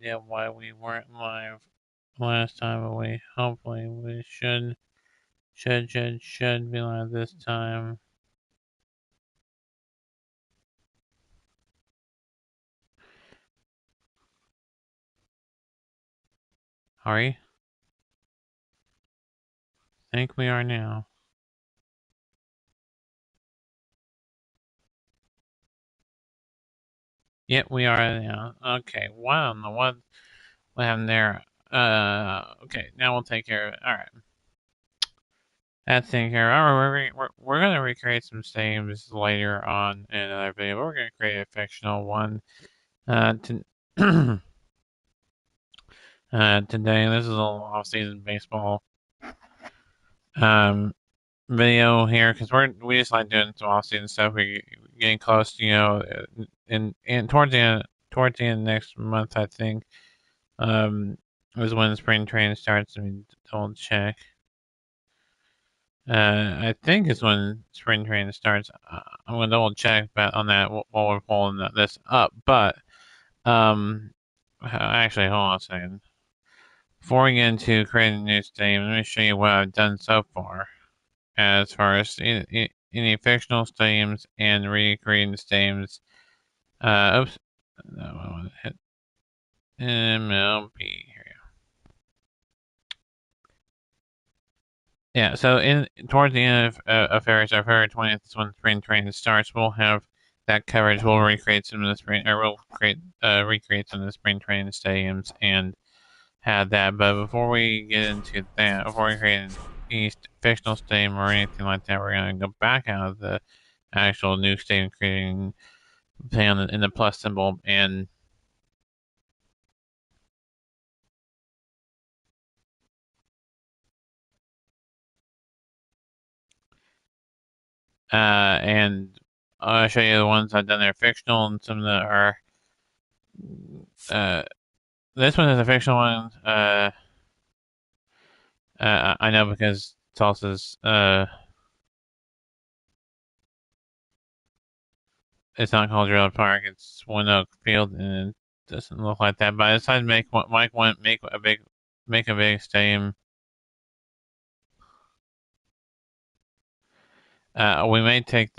idea why we weren't live last time, but we hopefully we should be live this time. Are you? I think we are now. Yep, we are now. Okay, wow, no, what happened there? Okay, now we'll take care of it. All right. That's taken care of. We're gonna recreate some saves later on in another video, but we're gonna create a fictional one. To today, this is a little off-season baseball um video here because we just like doing some off-season stuff. We're getting close, and towards the end of next month, I think, is when spring training starts. I mean, double check. I think it's when spring training starts. I'm gonna double check on that while we're pulling this up. But actually, hold on a second. Before we get into creating new stadiums, let me show you what I've done so far as far as any fictional stadiums and recreating stadiums. Oops, no, I want to hit MLB. Here we go. Yeah, so towards the end of February 20th is when spring training starts. We'll have that coverage. We'll recreate some of the recreate some of the spring training stadiums and have that. But before we get into that, before we create any fictional stadium or anything like that, we're gonna go back out of the actual new stadium, creating in the plus symbol and and I'll show you the ones I've done there fictional and some that are uh this one is a fictional one. I know because Tulsa's it's not called Gerald Park. It's One Oak Field, and it doesn't look like that. But I decided to make a big stadium. We may take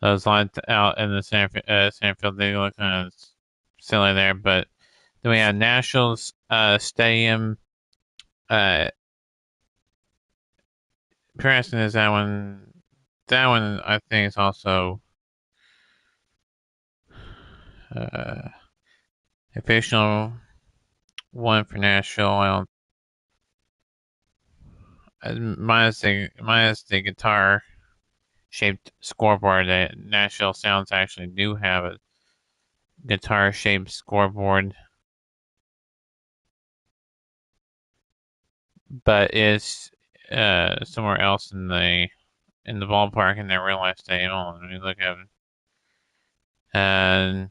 those lines out in the Sanfield. They look kind of silly there, but then we have Nationals Stadium. Interesting is that one. That one I think is also uh, a fictional one for Nashville. I don't minus the guitar shaped scoreboard. That Nashville Sounds actually do have a guitar shaped scoreboard, but it's somewhere else in the ballpark in their real life stadium. Let me look at and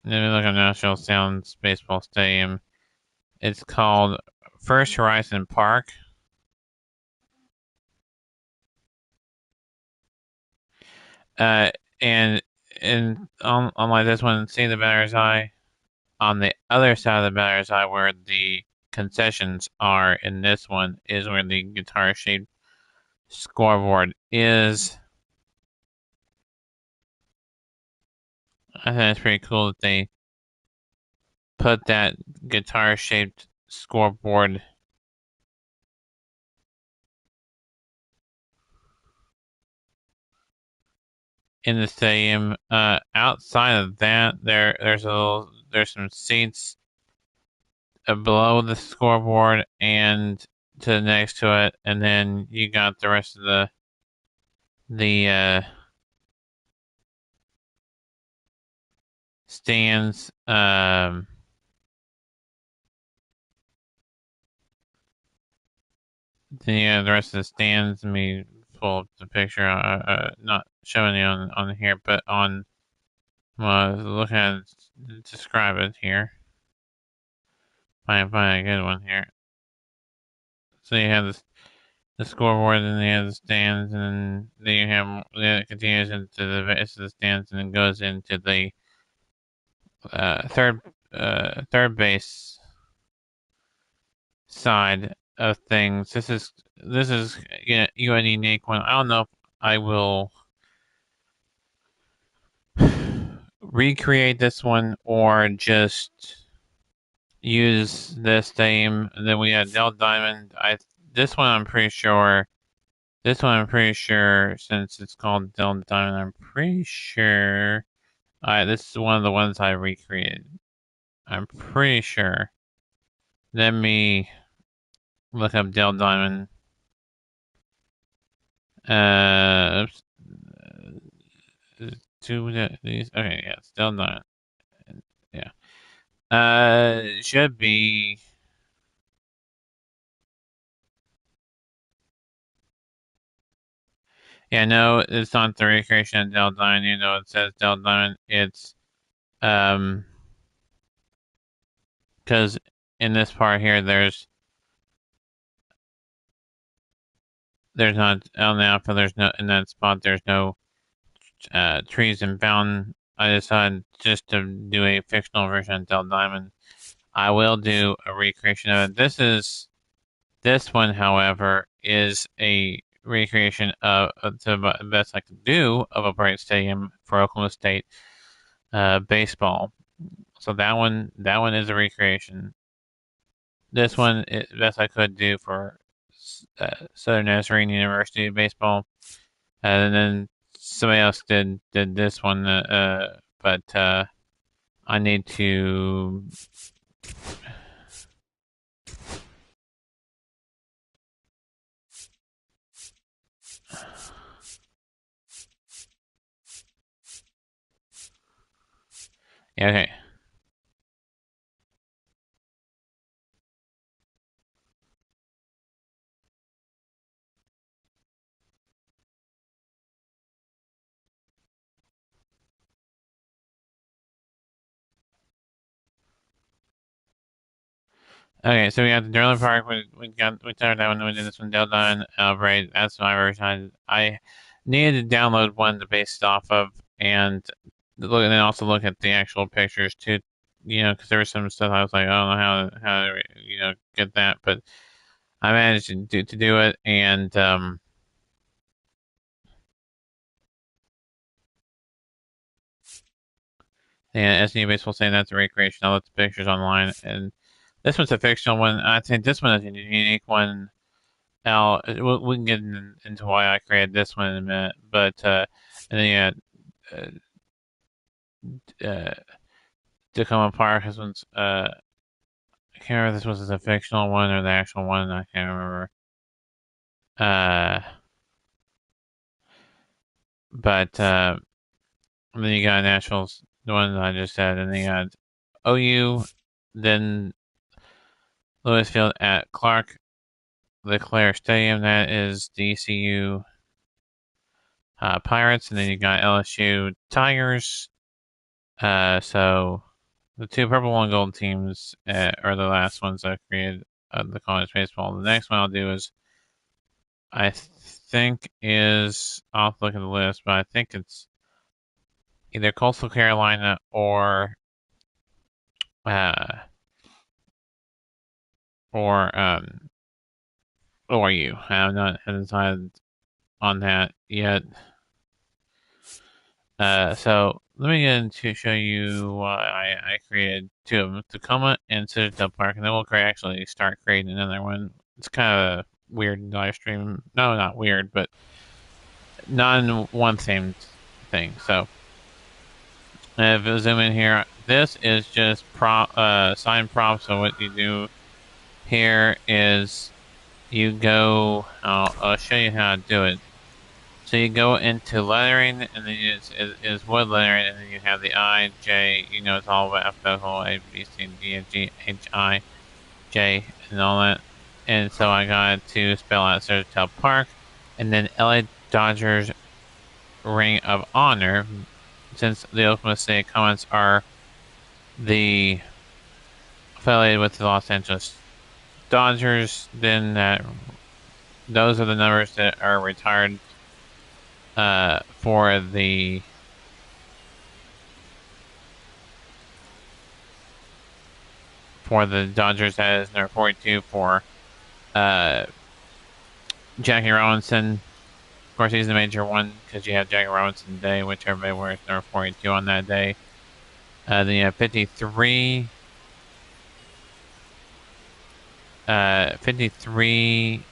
let me look at Nashville Sounds baseball stadium. It's called First Horizon Park. Uh, and unlike this one, see the batter's eye. On the other side of the batter's eye, where the concessions are in this one, is where the guitar-shaped scoreboard is. I think it's pretty cool that they put that guitar-shaped scoreboard in the stadium. Outside of that, there's some seats below the scoreboard and to next to it, and then you got the rest of the stands. Then you have the rest of the stands. Let me pull up the picture. Not showing you on here, but on looking at it, describe it here. Find a good one here. So you have the scoreboard, and then you have the stands, and then you have it continues into the base of the stands, and then goes into the third base side of things. This is a unique one. I don't know if I will recreate this one or just use this theme. And then we had Dell Diamond. This one I'm pretty sure. This one I'm pretty sure, since it's called Dell Diamond, I'm pretty sure. This is one of the ones I recreated. I'm pretty sure. Let me look up Dell Diamond. Oops. Two of these. Okay, yeah, Dell Diamond. Yeah. Should be. Yeah, no, it's not the recreation of Dell Diamond. You know, it says Dell Diamond. It's because in this part here, there's not on the outfield. There's no in that spot. There's no trees and fountain. I decided just to do a fictional version of Dell Diamond. I will do a recreation of it. This one, however, is a recreation of the best I could do of a bright stadium for Oklahoma State baseball. So that one is a recreation. This one is the best I could do for Southern Nazarene University baseball, and then somebody else did this one, but I need to. Yeah, okay. Okay, so we got the Derlin Park. We started that one. We did this one. Deldon, right? That's my version. I needed to download one to base it off of, and then also look at the actual pictures too. You know, because there was some stuff I was like, I don't know how to get that, but I managed to do it, and SNU Baseball saying that's a recreation. I looked at the pictures online, and this one's a fictional one. I think this one is a unique one. Now we can get into why I created this one in a minute, but and then Tacoma Park. This one's I can't remember if this was a fictional one or the actual one. I can't remember. Uh, but then you got Nashville's, the one that I just said, and then you got OU, then Louisville at Clark LeClaire Stadium. That is the ECU Pirates, and then you got LSU Tigers. So the two purple and gold teams are the last ones I created the college baseball. The next one I'll do is, I think I'll have to look at the list, but I think it's either Coastal Carolina uh, or ORU. I have not decided on that yet. So let me get into show you why I created two of them, Tacoma and Citadel Park, and then we'll actually start creating another one. It's kind of a weird live stream. No, not weird, but non-one themed thing. So if I zoom in here, this is just sign props. So what you do here is you go. I'll show you how to do it. So you go into lettering, and then it's wood lettering, and then you have the I, J, it's all alphabetical, A, B, C, D, F, G, H, I, J, and all that. And so I got to spell out Citadel Park, and then LA Dodgers Ring of Honor, since the Oklahoma State comments are the affiliated with the Los Angeles Dodgers, then those are the numbers that are retired for the Dodgers. That is number 42 for Jackie Robinson. Of course, he's the major one because you have Jackie Robinson Day, which everybody wears number 42 on that day. Then you have 53. 53.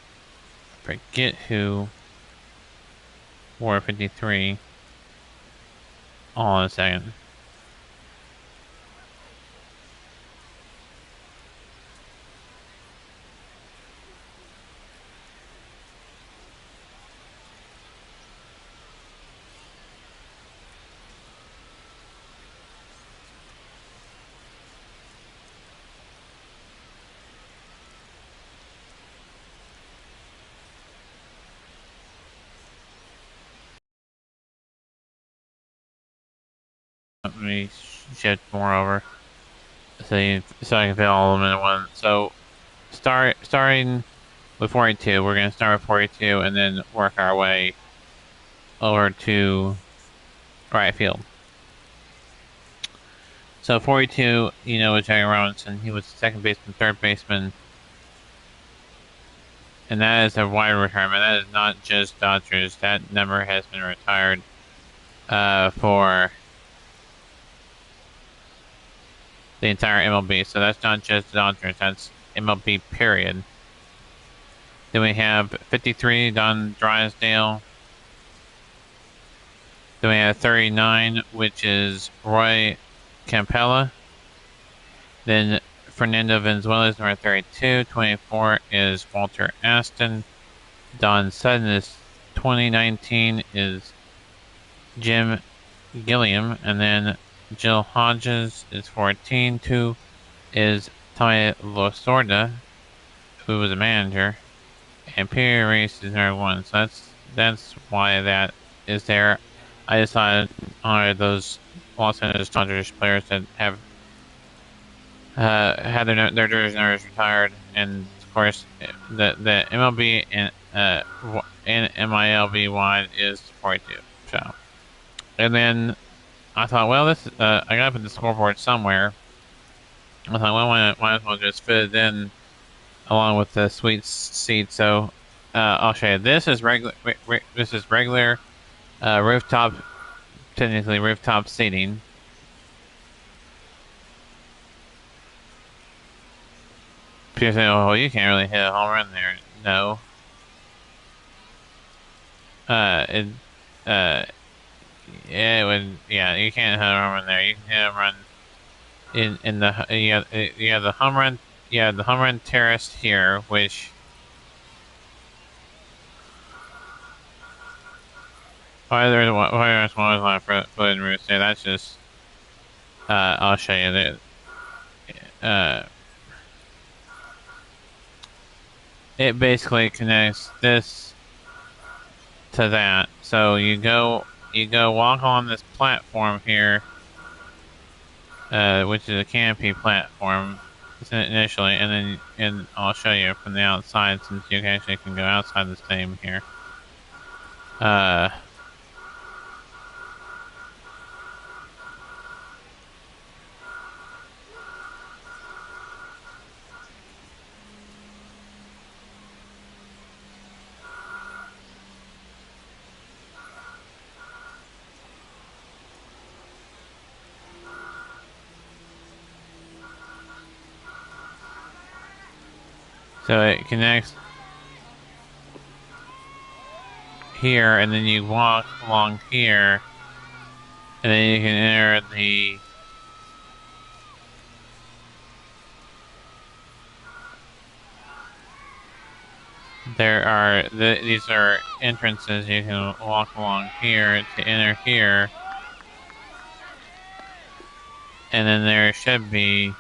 Forget who wore 53. Hold on a second. Let me shift more over so I can fit all of them in one. So starting with 42, we're gonna start with 42 and then work our way over to right field. So 42, with Jackie Robinson, he was second baseman, third baseman, and that is a wide retirement. That is not just Dodgers. That number has been retired for the entire MLB. So that's not just Dodgers. That's MLB period. Then we have 53, Don Drysdale. Then we have 39, which is Roy Campella. Then Fernando Valenzuela is number 32. 24 is Walter Aston. Don Sutton is 2019 is Jim Gilliam. And then Jill Hodges is 14. 2 is Tommy Lasorda, who was a manager. And Pierre Reese is number 1. So that's why that is there. I decided to honor those Los Angeles Dodgers players that have had their jersey numbers retired, and of course the MLB and MILB wide is 42. So, and then I thought, well, this I gotta put the scoreboard somewhere. I thought, well, might as well just fit it in along with the sweet seat. So I'll show you. This is regular. This is regular rooftop, technically rooftop seating. People say, "Oh, you can't really hit a home run there." No. Yeah, it would. Yeah, you can't hit a home run there. You can hit a run in the you have the home run. Yeah, the home run terrace here, which. Why there's one line for foot and roost there? That's just. I'll show you that. It basically connects this to that. So you go walk on this platform here, which is a canopy platform initially, and I'll show you from the outside since you actually can go outside the stadium here. So it connects here, and then you walk along here, and then you can enter the these are entrances. You can walk along here to enter here, and then there should be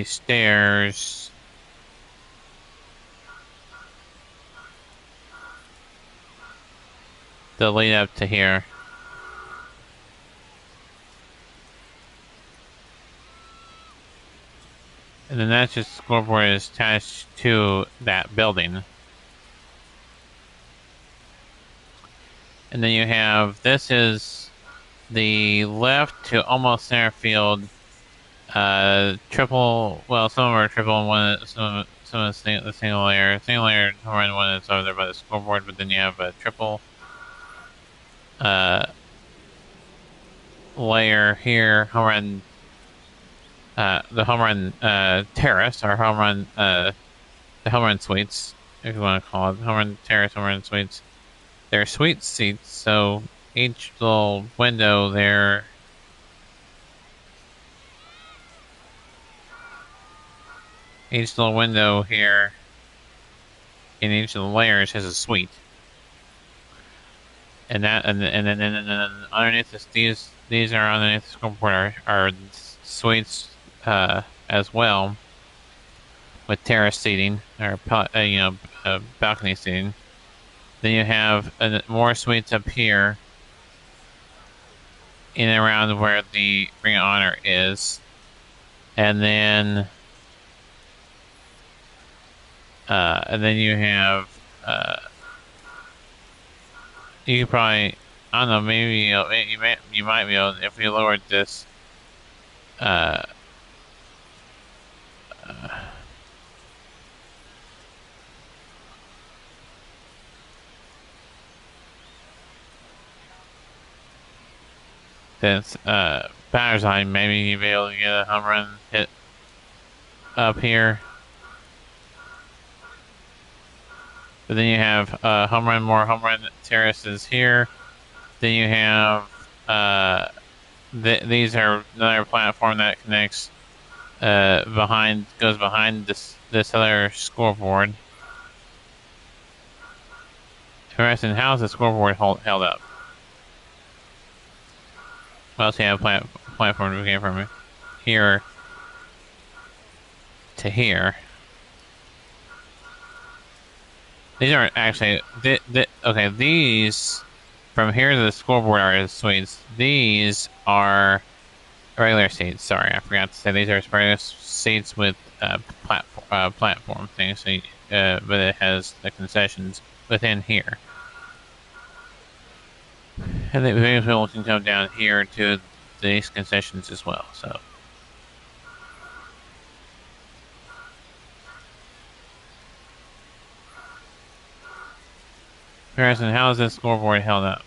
stairs that lead up to here. And then that's just scoreboard is attached to that building. And then you have, this is the left to almost center field, triple, well, some of them are triple and one, some of the single layer home run one that's over there by the scoreboard, but then you have a triple, layer here, home run, the home run, terrace, or home run, the home run suites, if you want to call it, home run terrace, home run suites. They're suite seats, so each little window there, each little window here in each of the layers has a suite. And that, and then underneath this, these are underneath the scoreboard are suites, as well, with terrace seating, or, balcony seating. Then you have more suites up here, in and around where the Ring of Honor is. And then you have, you could probably, I don't know, maybe you might be able, if we lowered this, this batter's eye, maybe you'd be able to get a home run hit up here. But then you have more home run terraces here. Then you have these are another platform that connects goes behind this other scoreboard. Interesting, how's the scoreboard held up? What else do you have platform we came from here to here? These aren't actually, okay, these, from here to the scoreboard are the suites. These are regular seats, sorry, I forgot to say, these are regular seats with platform things, so but it has the concessions within here. And then people can come down here to these concessions as well, so. Harrison, how is this scoreboard held up?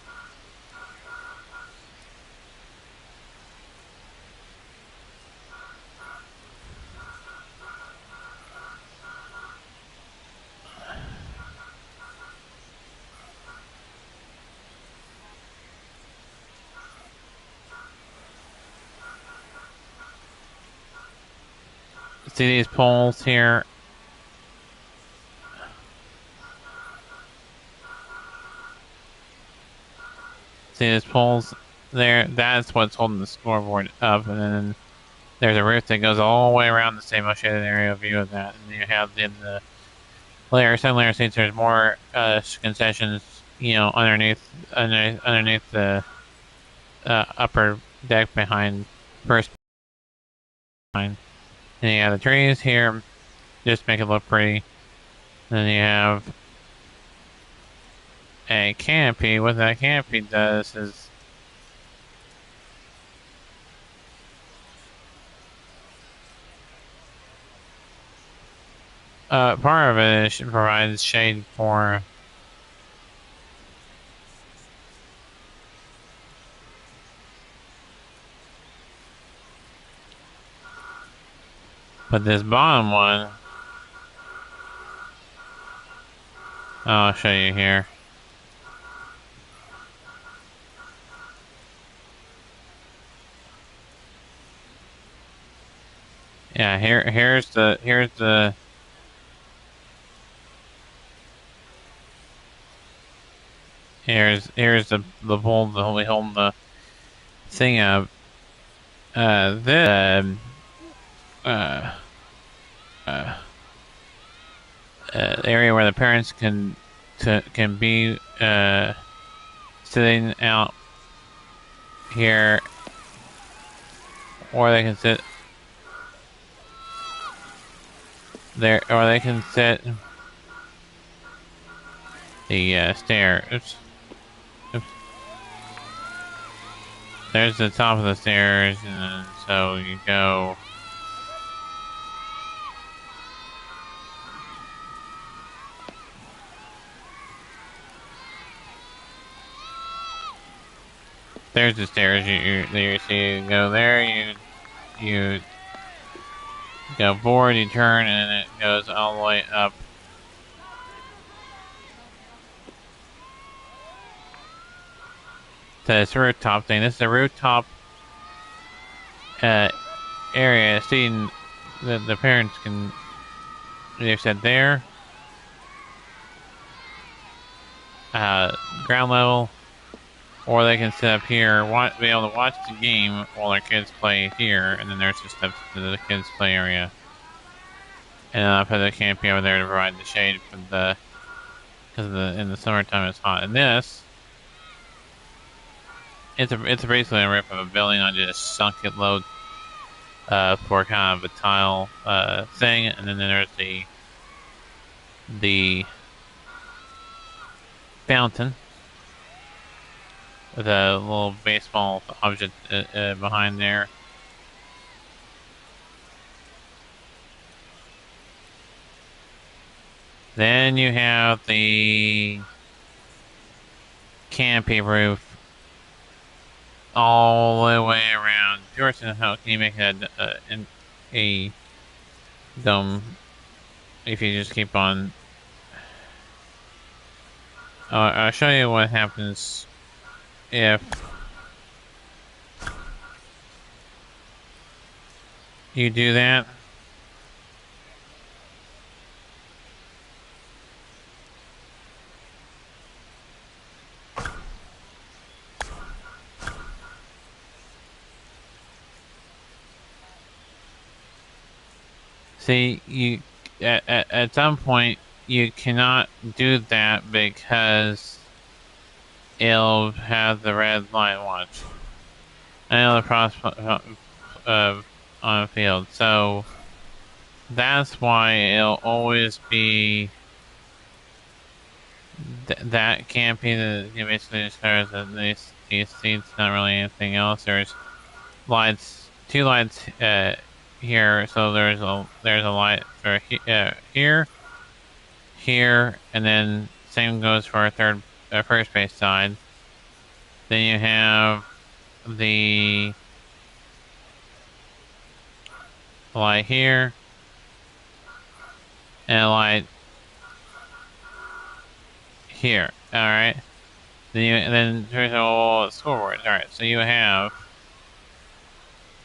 See these poles here? See these poles there? That's what's holding the scoreboard up, and then there's a roof that goes all the way around the same shaded area view of that, and you have in the some layer seats, there's more concessions, underneath the upper deck behind first behind. And you have the trees here, just make it look pretty. Then you have a canopy. What that canopy does is part of it provides shade for but this bottom one, I'll show you here. Yeah, here's the pole that we hold the thing up. The area where the parents can be sitting out here, or they can sit there, or they can sit the stairs. Oops. Oops. There's the top of the stairs, and so you go. There's the stairs. You see. You go there. You go forward. You turn, and it goes all the way up to this rooftop thing. This is a rooftop area. Seeing the parents can. They've said there. Ground level. Or they can sit up here, be able to watch the game while their kids play here, and then there's the steps to the kids' play area. And I'll put the canopy over there to provide the shade for because in the summertime it's hot. And this, it's basically a rip of a building. I just sunk it low for kind of a tile thing, and then there's the fountain with a little baseball object behind there. Then you have the canopy roof all the way around. Jordan, how can you make that a dome if you just keep on? I'll show you what happens if you do that. See, you at some point you cannot do that because it'll have the red line. Watch. Another prospect on the field. So that's why it'll always be that can't be the basically just covers these seats. Not really anything else. There's lights, two lights here. So there's a light for here, and then same goes for our first base side. Then you have the light here, and a light here. All right. Then there's a scoreboard. All right. So you have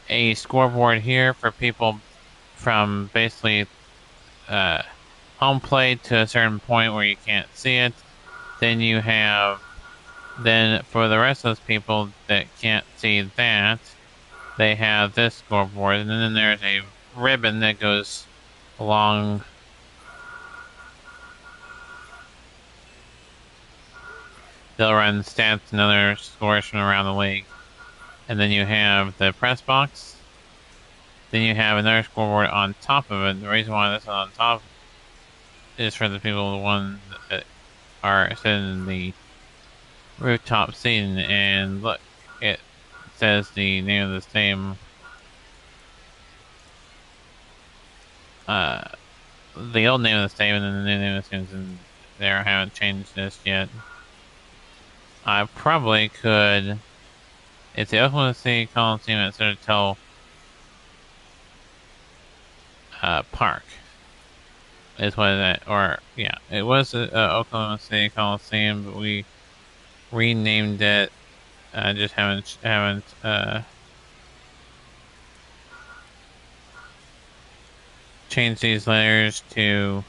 a scoreboard here for people from basically home plate to a certain point where you can't see it. Then you have, for the rest of those people that can't see that, they have this scoreboard, and then there's a ribbon that goes along. They'll run stats and other scores from around the league. And then you have the press box. Then you have another scoreboard on top of it. The reason why this is on top is for the people, the ones that are sitting in the rooftop seating. And look, it says the name of the stadium. The old name of the stadium and the new name of the stadium is in there. I haven't changed this yet. I probably could. It's the Oklahoma City Coliseum at Citadel Park. Is what that, or yeah, it was Oklahoma City Coliseum, but we renamed it. Just haven't changed these letters to.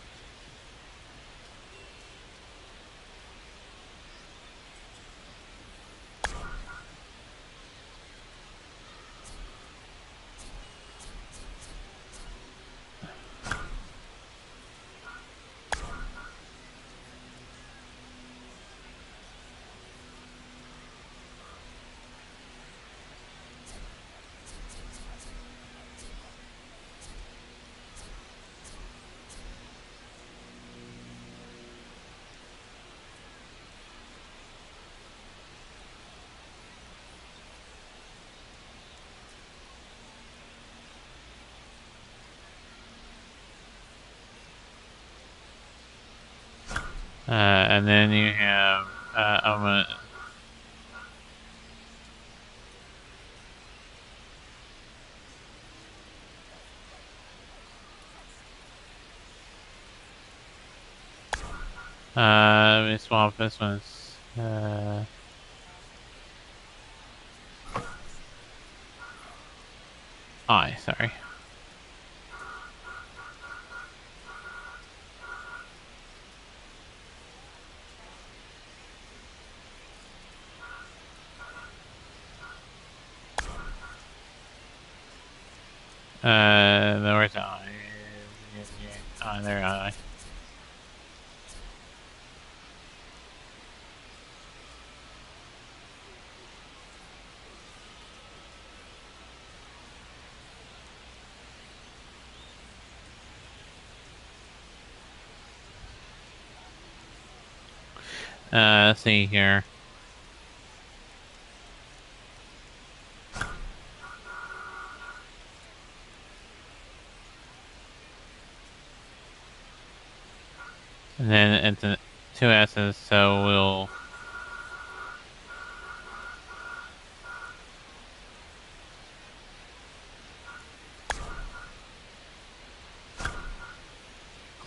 And then you have, I'm gonna, let me swap this one's, sorry. Where's I? There I. Let's see here. And then it's two S's, so we'll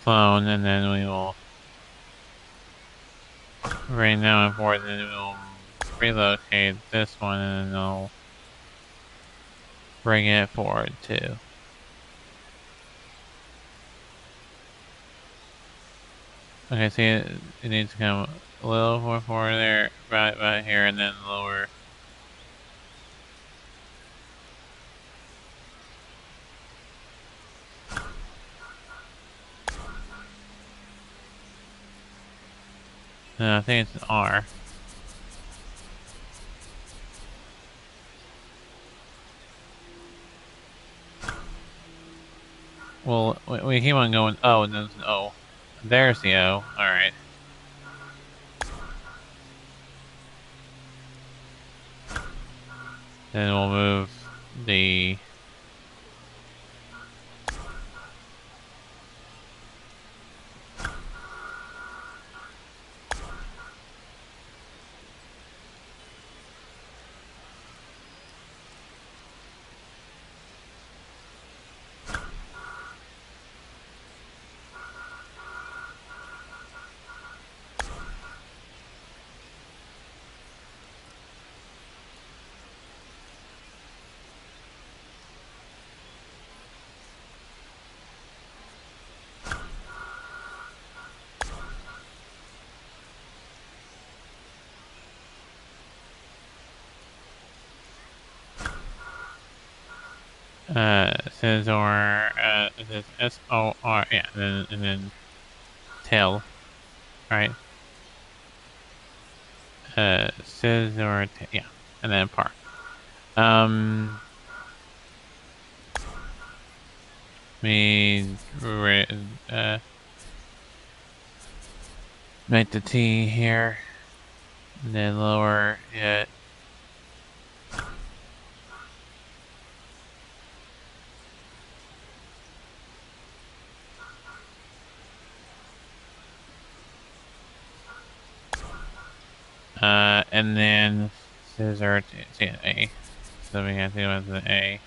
clone, and then we will right now import, and then we'll relocate this one, and then I'll bring it forward too. Okay, see, it needs to come a little more forward there, right here, and then lower. No, I think it's an R. Well, we keep on going O, and then it's an O. There's the O. Alright. Then we'll move the... Scissor, this S-O-R, yeah, and then tail, right? Scissor, yeah, and then par. Me, make the T here, and then lower it. And then scissor to A. So we have to go with the A.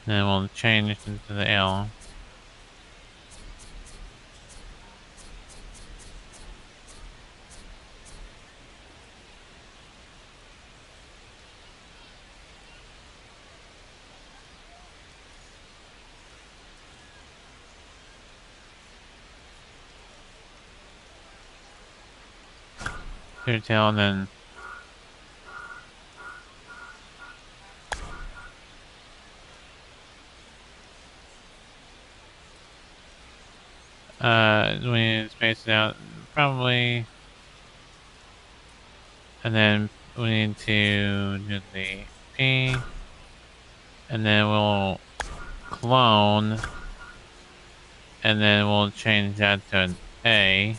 Then we'll change it into the L. Clear tail, and then we need to space it out probably, and then we need to do the P, and then we'll clone, and then we'll change that to an A.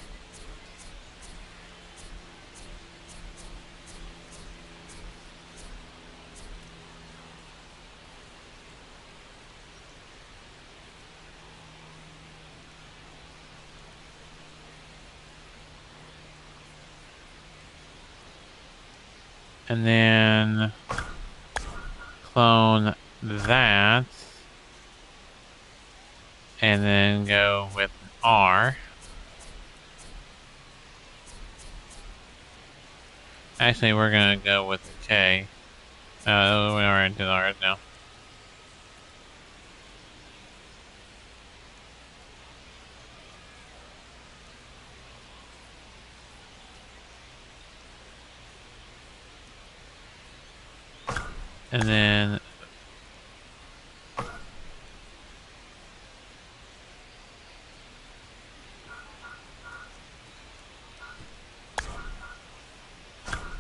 And then clone that, and then go with an R. Actually, we're gonna go with a K. We already did ours now. And then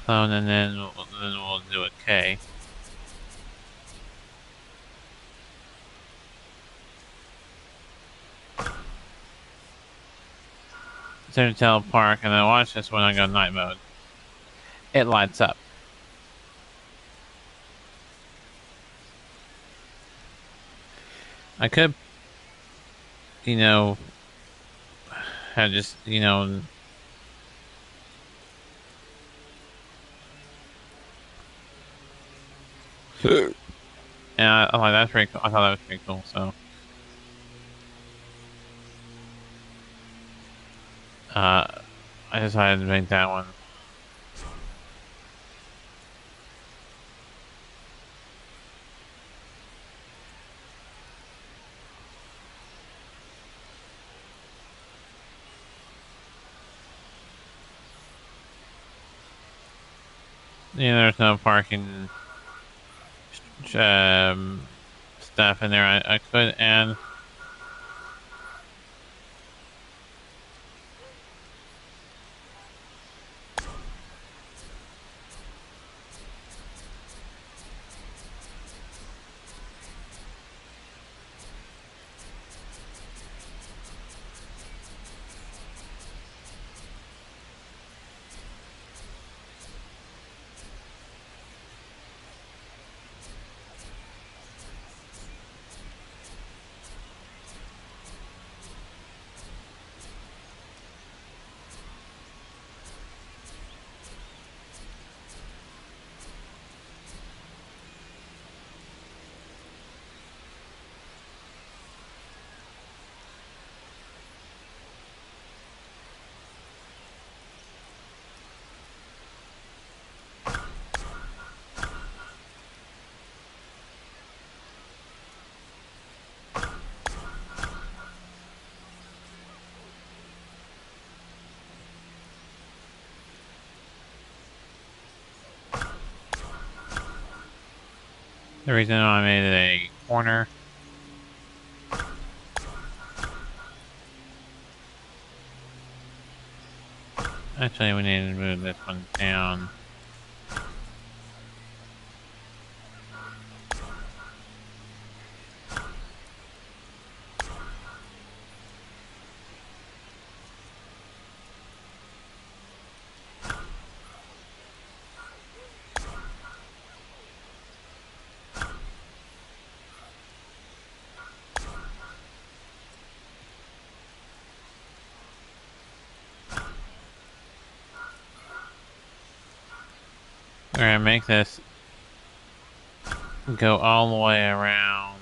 clone, and then we'll do a K. Tell Park, and then watch this when I go night mode. It lights up. I could, you know, have just, you know, and I like that's pretty cool. I thought that was pretty cool. So, I decided to make that one. Yeah, there's no parking stuff in there. I could add. The reason I made it a corner. Actually, we need to move this one down. We're gonna make this go all the way around.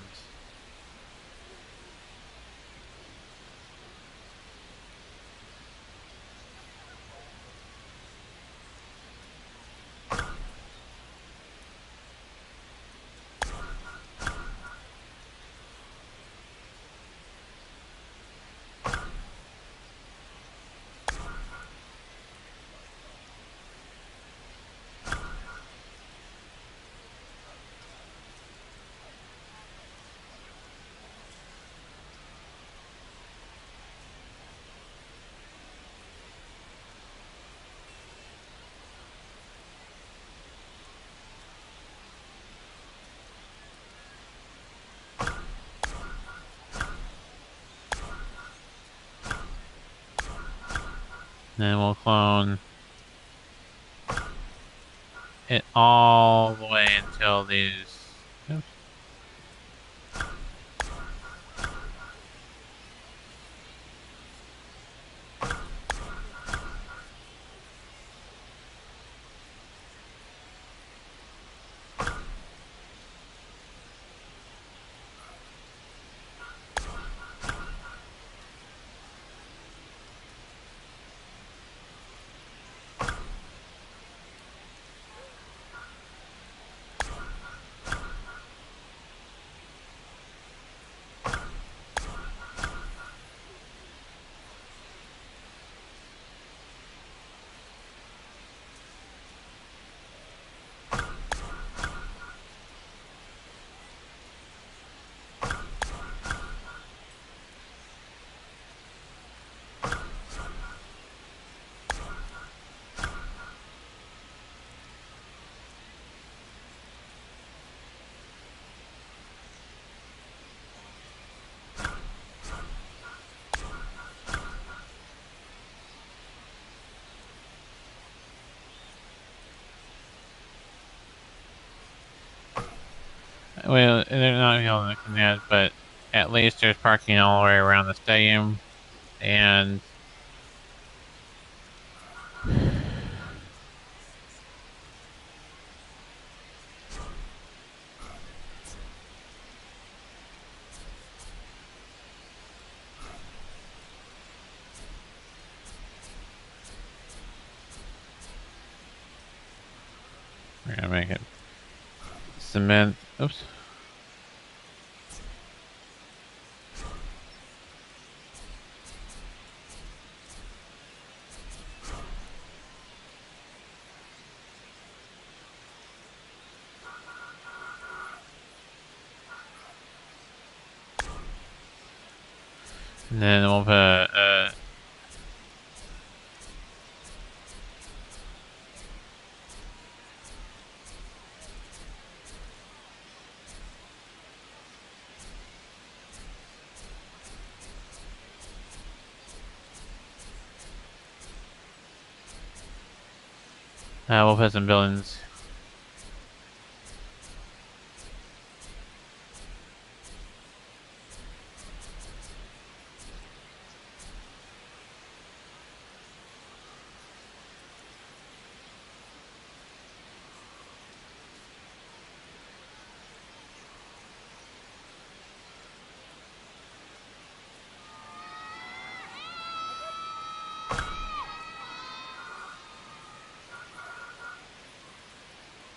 Then we'll clone it all the way until these. Oops. Well, they're not able to connect, but at least there's parking all the way around the stadium, and we're gonna make it cement. Oops. And then we'll put we'll put some buildings.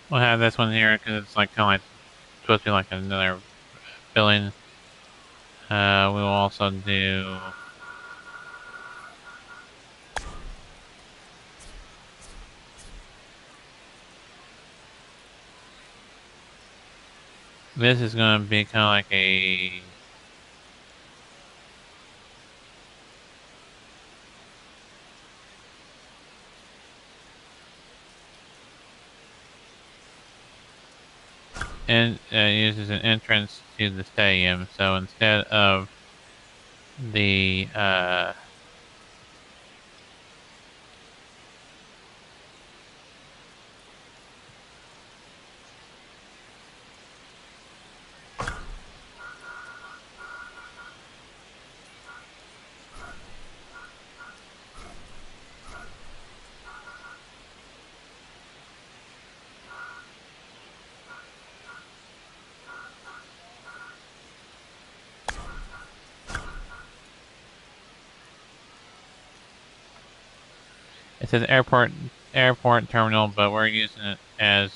We'll have this one here because it's like kind of like supposed to be like another building. We will also do. This is going to be kind of like a. And uses an entrance to the stadium. So instead of the it says airport terminal, but we're using it as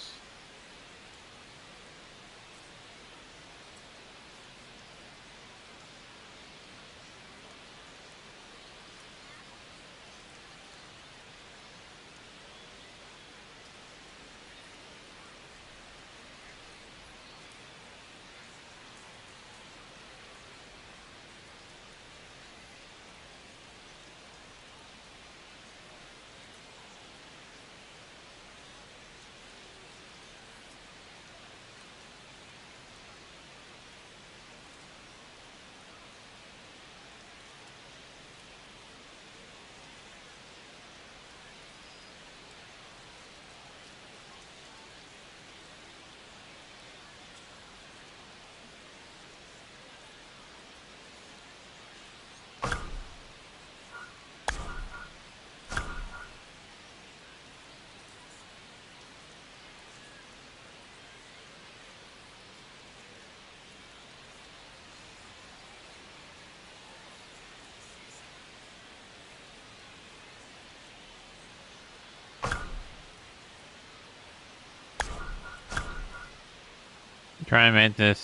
Try and make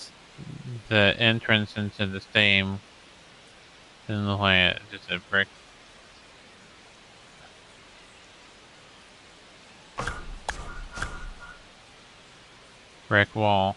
the entrance into the stadium. Doesn't look like just a brick wall.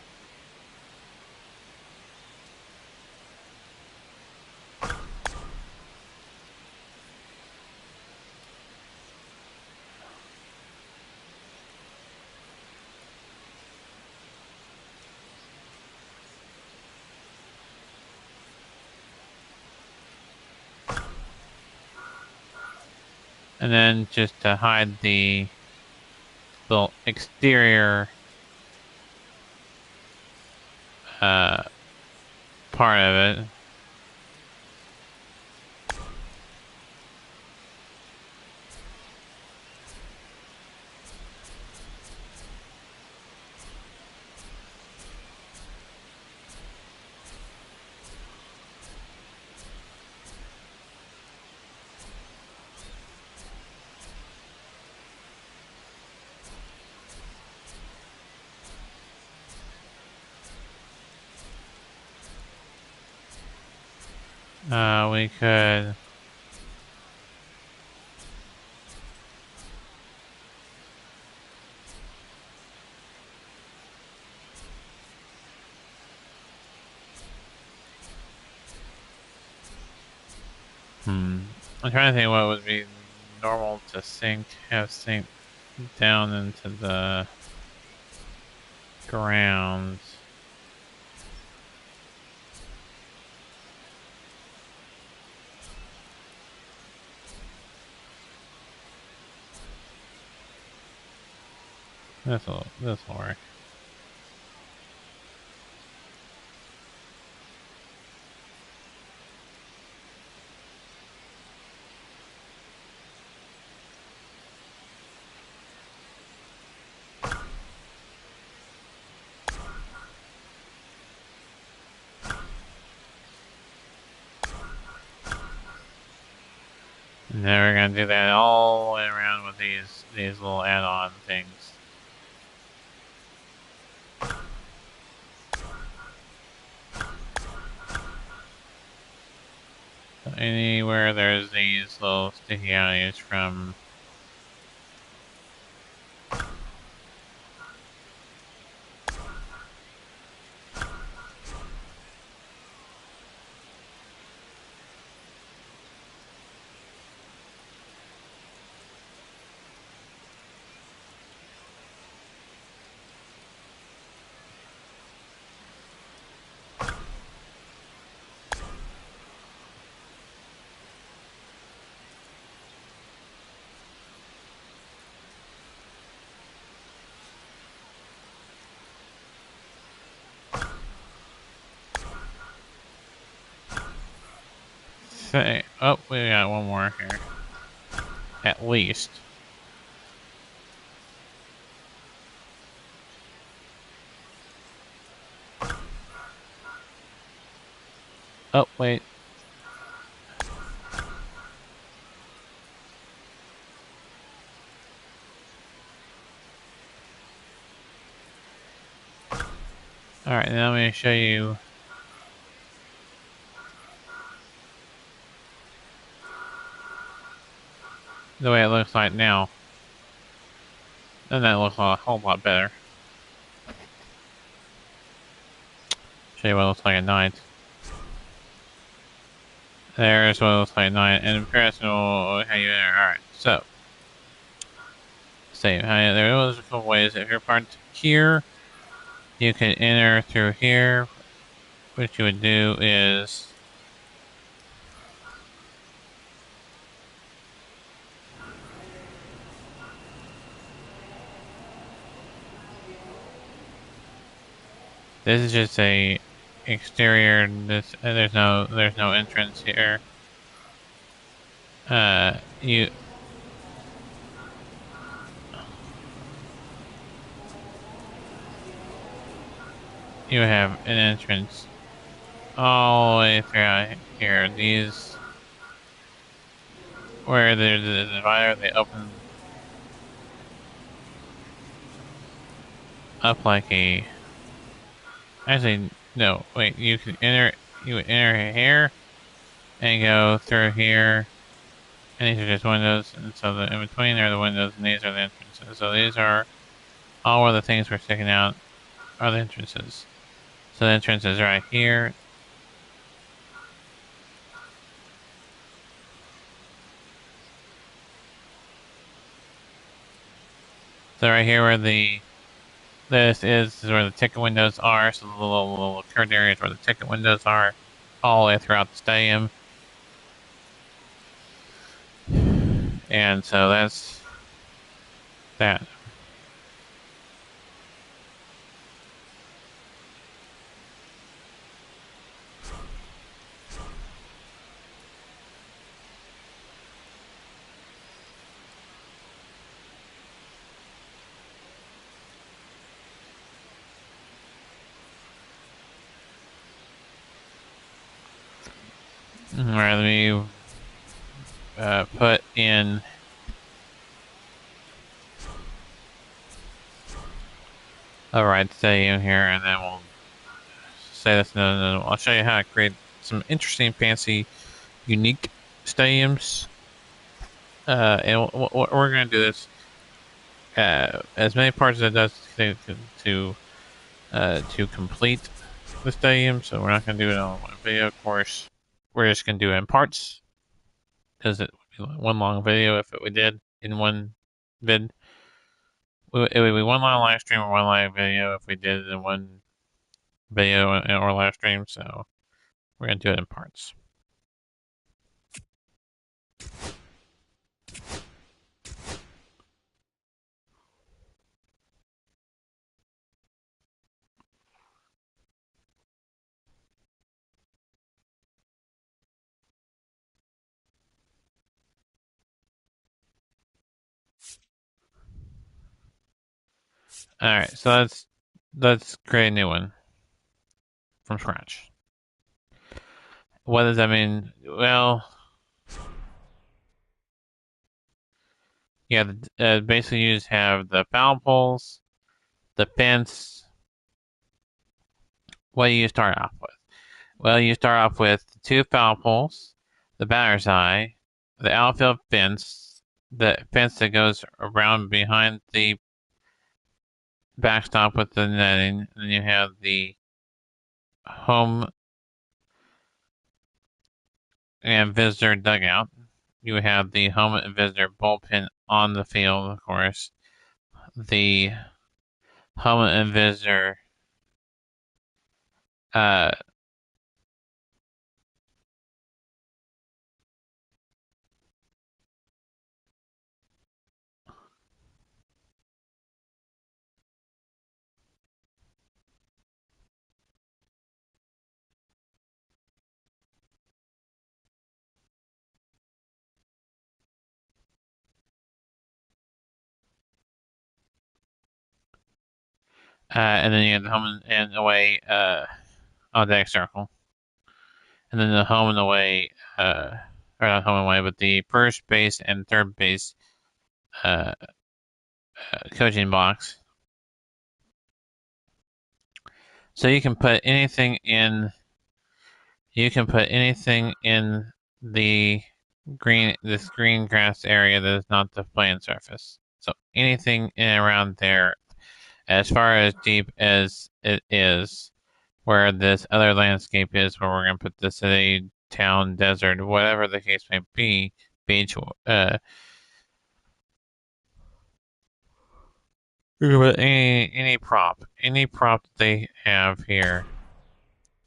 And then just to hide the little exterior part of it. We could I'm trying to think what would be normal to have sink down into the ground. This'll work. And then we're gonna do that all the way around with these little add-on things. So anywhere there's these little sticky outies from say, oh, we got one more here. At least. Oh, wait. Alright, now I'm going to show you the way it looks like now. And that looks a whole lot better. Show you what it looks like at night. There's what it looks like at night. And in comparison will how you enter. Alright, so. Save. There was a couple ways. If you're parked here, you can enter through here. What you would do is this is just a exterior. There's no entrance here. You have an entrance all the way throughout here. These, where there's a divider, they open up like a Actually, no. Wait, you would enter here and go through here. And these are just windows, and so the in between are the windows, and these are the entrances. So these are all of the things we're sticking out are the entrances. So the entrance is right here. So right here where this is where the ticket windows are. So the little curved areas where the ticket windows are, all the way throughout the stadium. And so that's that. Let me put in a right stadium here, and then we'll say this. No. I'll show you how to create some interesting, fancy, unique stadiums. And we're going to do this as many parts as it does to complete the stadium. So we're not going to do it on one video, of course. We're just going to do it in parts because it would be one long video if we did in one vid. It would be one long live stream or one live video if we did it in one video or live stream. So we're going to do it in parts. All right, so let's create a new one from scratch. What does that mean? Well, yeah, basically you just have the foul poles, the fence. What do you start off with? Well, you start off with the two foul poles, the batter's eye, the outfield fence, the fence that goes around behind the backstop with the netting, and you have the home and visitor dugout. You have the home and visitor bullpen on the field, of course. The home and visitor uh, and then you have the home and away on deck circle. And then the home and away, or not home and away, but the first base and third base uh, coaching box. So you can put anything in. You can put anything in this green grass area that is not the playing surface. So anything in and around there, as far as deep as it is, where this other landscape is, where we're going to put the city, town, desert, whatever the case may be, beach, any prop that they have here,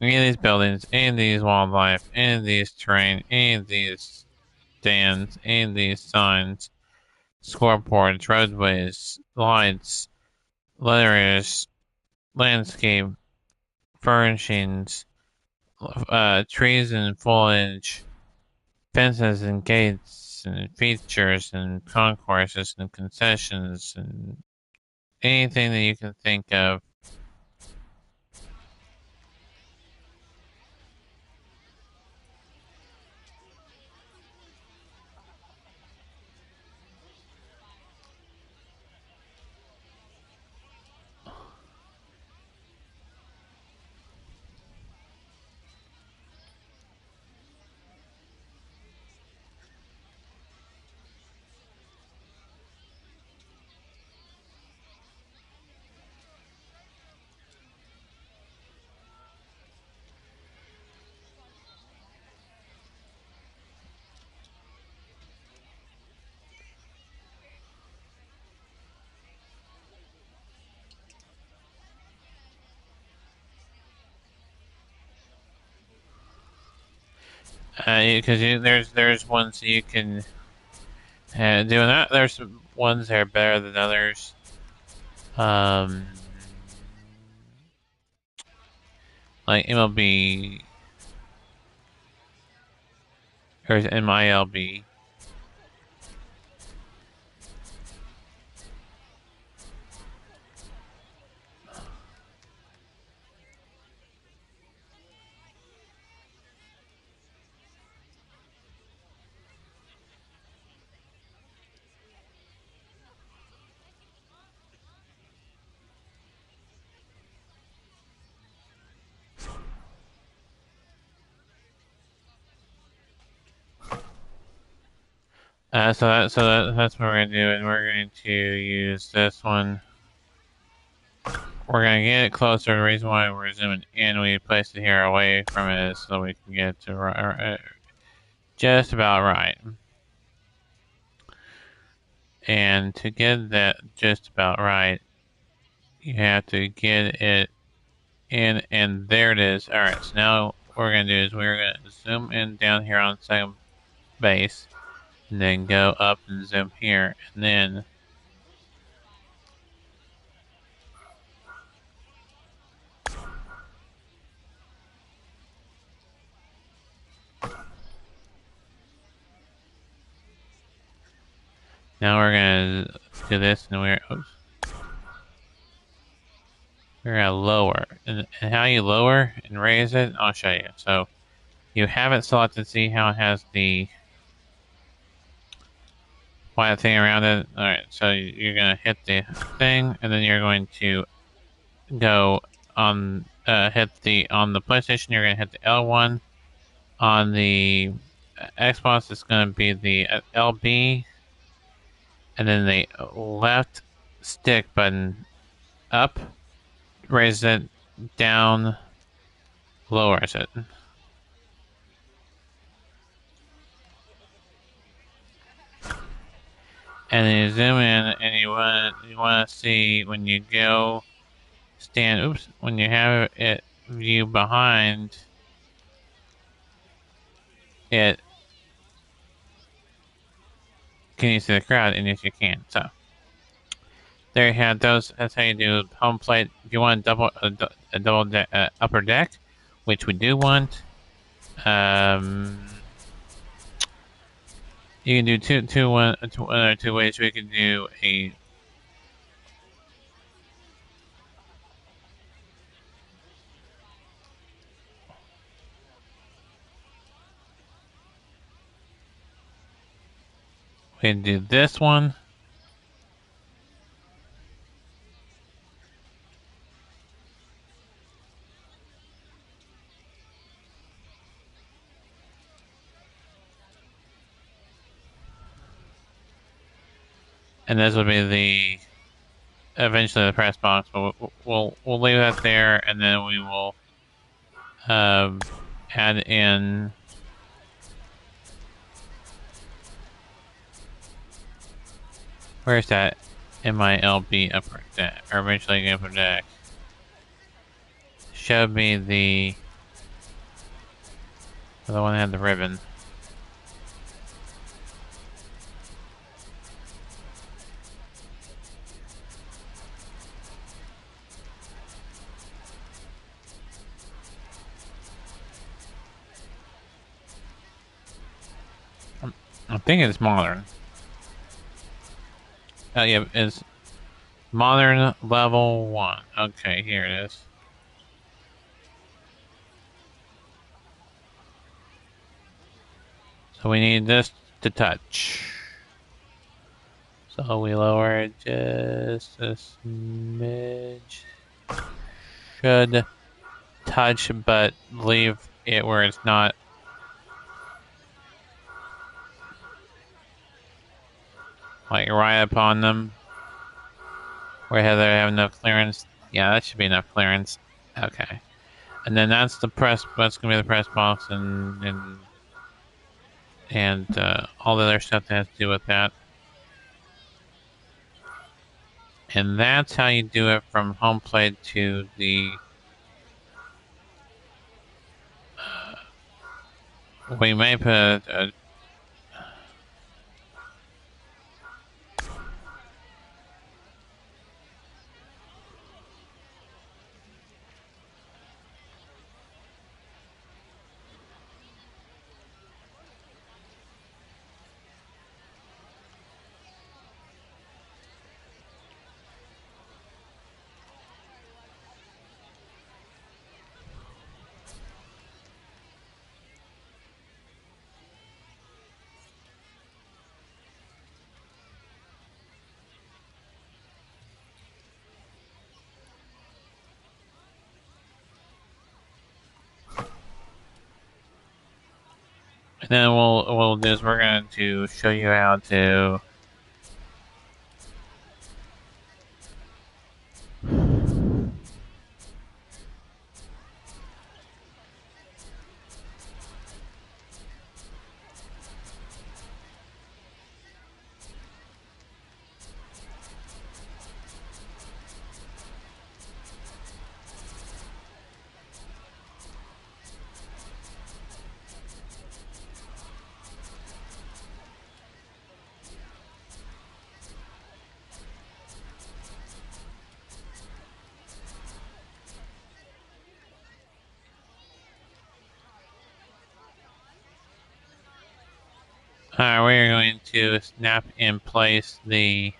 any of these buildings, any of these wildlife, any of these terrain, any of these stands, any of these signs, scoreboards, roadways, lights, letters, landscape, furnishings, trees and foliage, fences and gates and features and concourses and concessions and anything that you can think of. Because there's ones you can do that. There's ones that are better than others. Like MLB or MILB. That's what we're gonna do, and we're going to use this one. We're gonna get it closer. The reason why we're zooming in, we placed it here away from it so we can get to just about right. And to get that just about right, you have to get it in, and there it is. Alright, so now what we're gonna do is we're gonna zoom in down here on second base, and then go up and zoom here, and then now we're gonna do this, and we're gonna lower. And how you lower and raise it, I'll show you. So you have it selected, see how it has the white thing around it? Alright, so you're gonna hit the thing, and then you're going to go on, on the PlayStation, you're gonna hit the L1. On the Xbox, it's gonna be the LB, and then the left stick button up, raises it, down, lowers it. And then you zoom in, and you want to see when you go stand. When you have it view behind it, can you see the crowd? And yes, you can. So there you have those. That's how you do home plate. If you want a double upper deck, which we do want, you can do two ways. We can do a we can do this one. And this will be eventually the press box, but we'll leave that there, and then we will add in where's that MILB upper deck, or eventually upper deck. Show me the one that had the ribbon. I think it's modern. Oh yeah, it's modern level 1. Okay, here it is. So we need this to touch. So we lower it just a smidge. Should touch, but leave it where it's not like right upon them. Where they have enough clearance. Yeah, that should be enough clearance. Okay. And then that's the press. That's gonna be the press box, and all the other stuff that has to do with that. And that's how you do it from home plate to the We may put a and then we'll do is we're going to show you how to we're going to snap in place the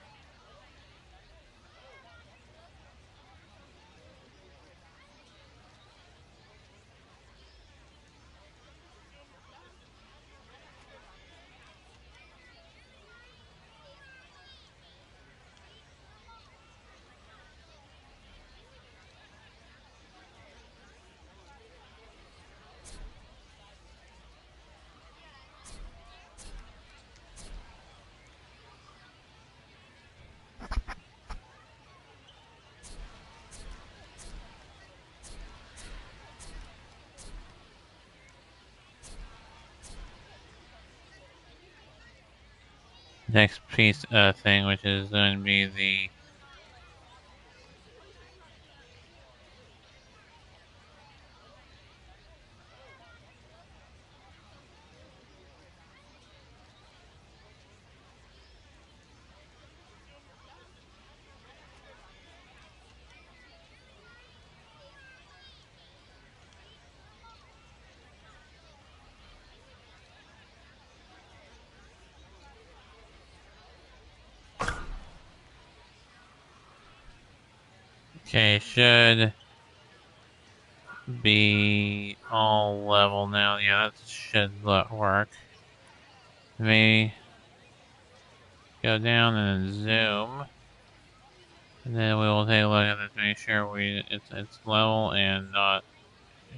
next piece thing, which is going to be the okay, should be all level now. Yeah, that should work. Maybe go down and then zoom, and then we will take a look at this, make sure it's level and not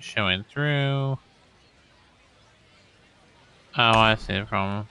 showing through. Oh, I see the problem.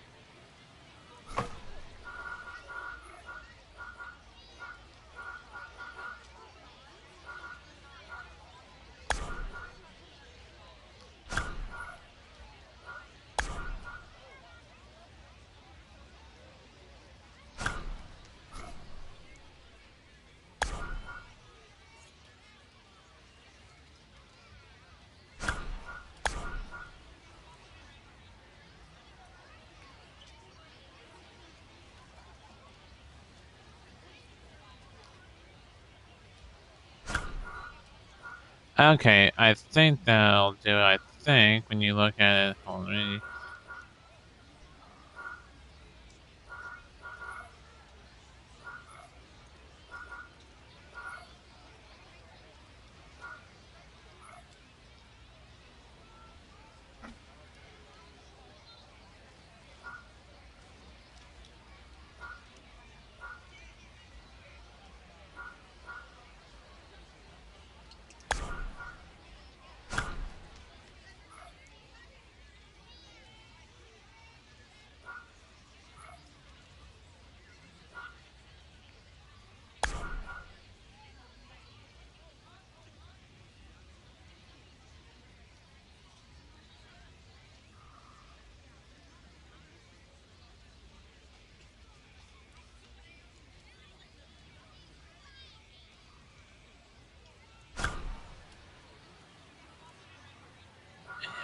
Okay, I think that'll do it. I think when you look at it, hold on.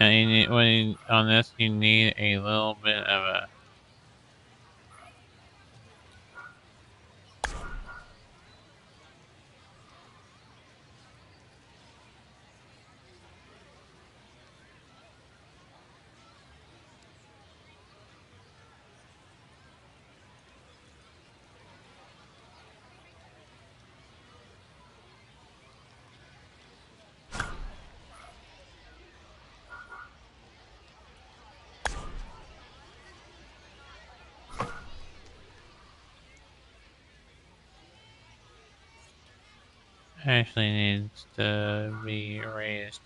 And on this, you need a little bit of a. Actually needs to be raised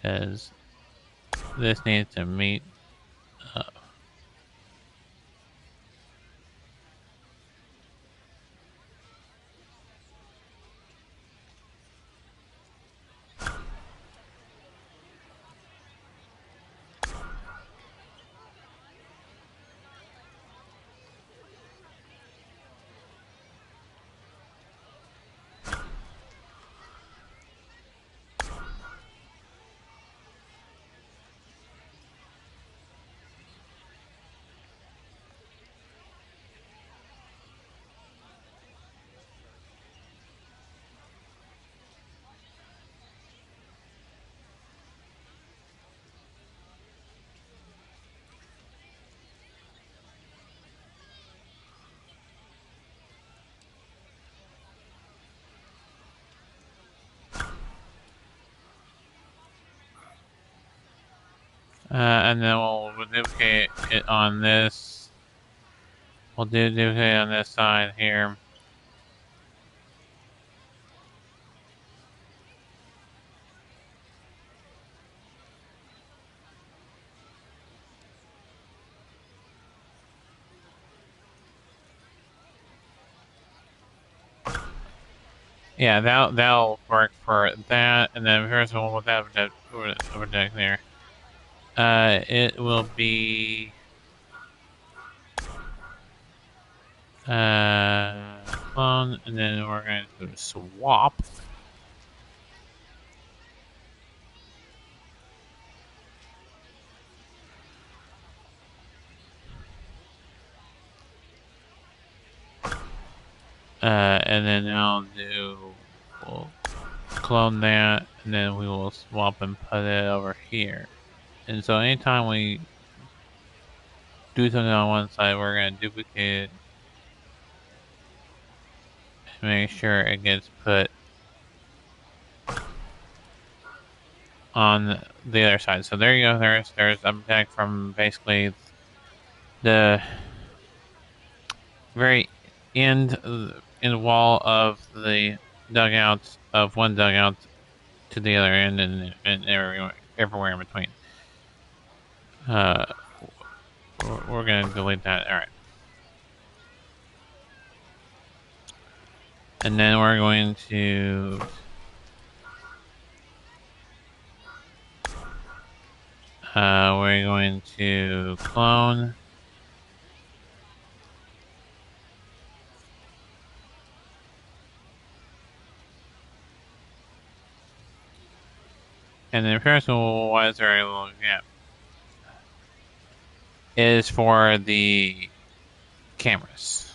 because this needs to meet up. And then we'll duplicate it on this. We'll duplicate on this side here. Yeah, that'll work for that. And then first of all, with that project there, it will be clone, and then we're going to swap. And then we'll clone that, and then we will swap and put it over here. And so anytime we do something on one side, we're going to duplicate it and make sure it gets put on the other side. So there you go. There's a deck from basically the very end wall of the dugouts of one dugout to the other end, and everywhere in between. We're gonna delete that. All right, and then we're going to clone. And then first of all, why is there a little gap? Is for the cameras.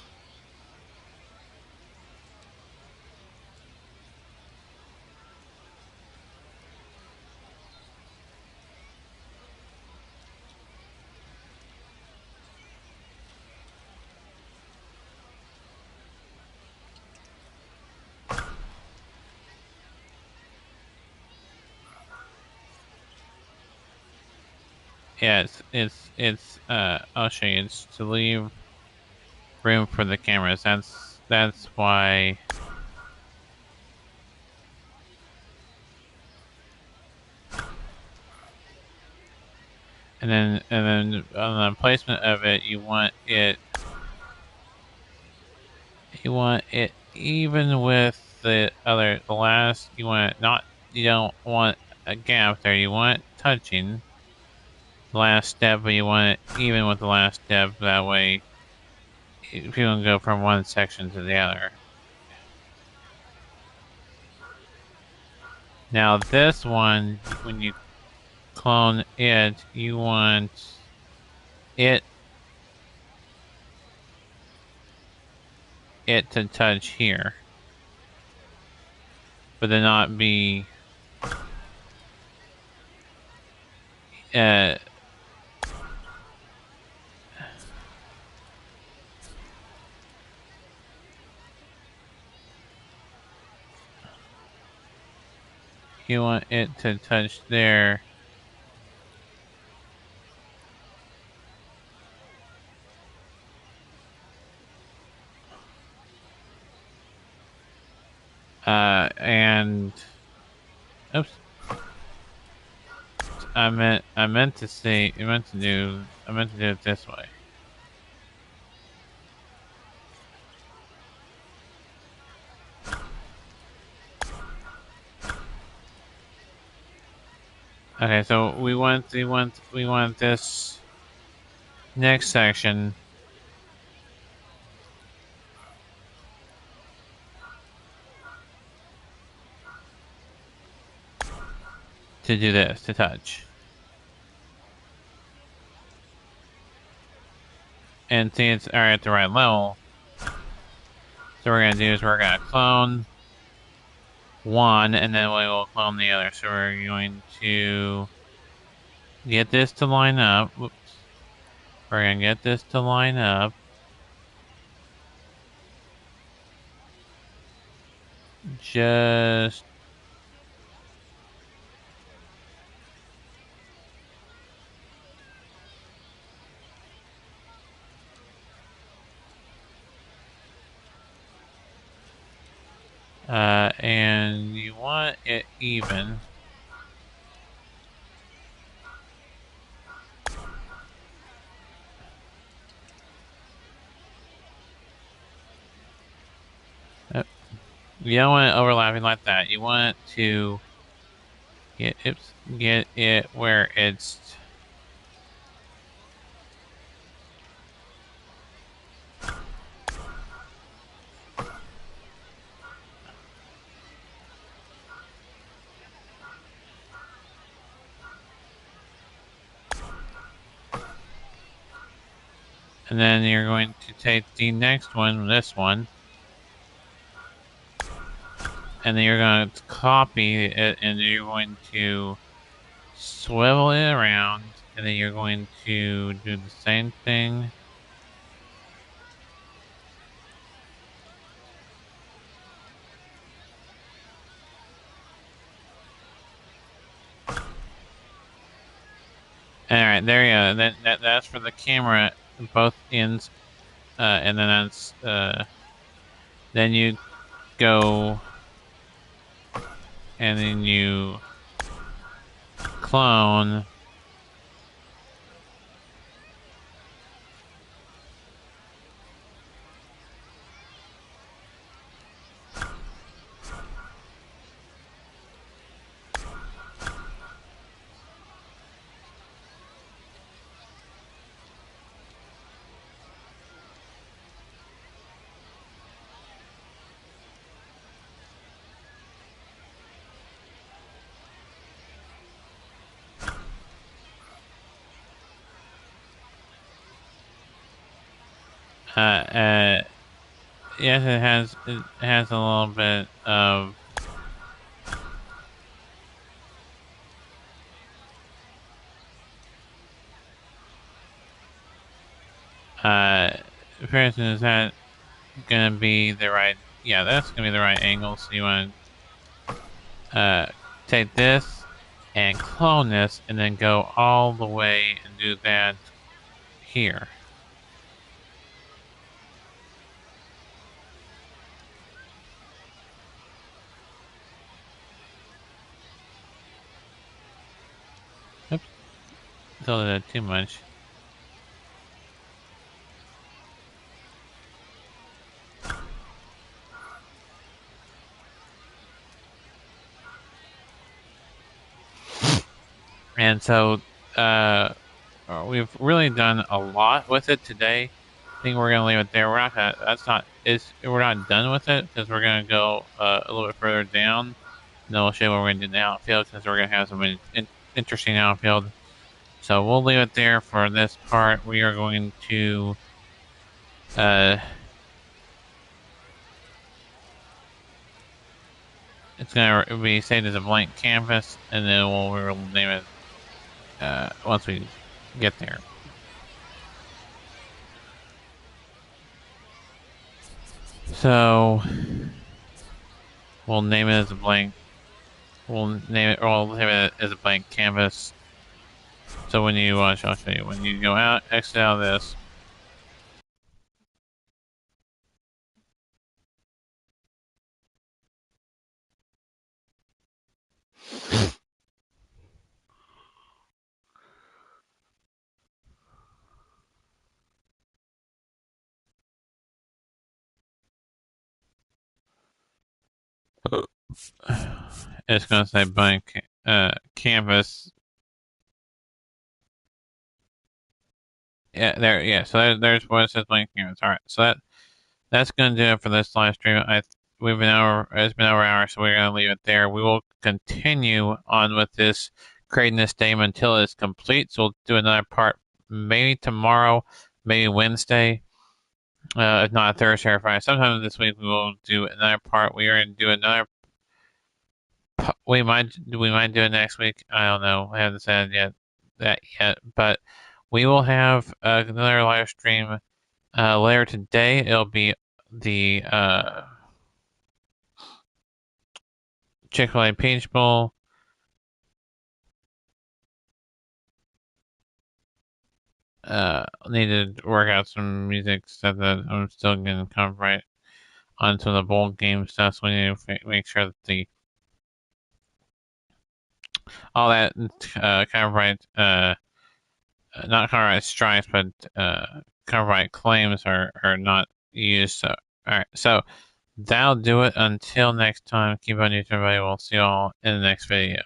Yeah, I'll show you. It's to leave room for the cameras. That's why. And then on the placement of it, you want it even with the last. You want it not. You don't want a gap there. You want it touching the last step, but you want it even with the last step. That way, if you can go from one section to the other. Now this one, when you clone it, you want it to touch here, but then not be you want it to touch there. And oops, I meant to do it this way. Okay, so we want this next section to do this, to touch. And see it's at the right level. So what we're gonna do is we're gonna clone one and then we will clone the other. So we're going to get this to line up. Whoops. We're gonna get this to line up. Just and you want it even. You don't want it overlapping like that. You want to get it where it's and then you're going to take the next one, this one, and then you're going to copy it and you're going to swivel it around, and then you're going to do the same thing. Alright, there you go. That's for the camera, both ends, and then that's, then you go, and then you clone, yes, it has a little bit of for instance, is that gonna be the right? Yeah, that's gonna be the right angle. So you want to take this and clone this, and then go all the way and do that here. Oops, still did that too much. And so we've really done a lot with it today. I think we're gonna leave it there. We're not gonna. We're not done with it because we're gonna go a little bit further down. then we'll show you what we're going to do in the outfield, because we're going to have some interesting outfield. So we'll leave it there for this part. We are going to it's going to be saved as a blank canvas, and then we'll name it once we get there. So we'll name it as a blank. We'll name it, or we'll have it as a blank canvas. So when you I'll show you. When you go out, exit out of this. It's going to say blank canvas. Yeah, there. Yeah, so there's what it says blank canvas. All right, so that's going to do it for this live stream. It's been over an hour, so we're going to leave it there. We will continue on with this, creating this game until it's complete. So we'll do another part maybe tomorrow, maybe Wednesday, if not Thursday or Friday. Sometime this week we will do another part. We are going to do another. We might do it next week. I don't know. I haven't said that yet, but we will have another live stream later today. It'll be the Chick-fil-A Peach Bowl. Need to work out some music stuff that I'm still getting copyright onto the bowl game stuff. So we need to make sure that all that copyright not copyright strikes, but copyright claims are not used. So all right, so that'll do it. Until next time, keep on YouTube, everybody. We'll see you all in the next video.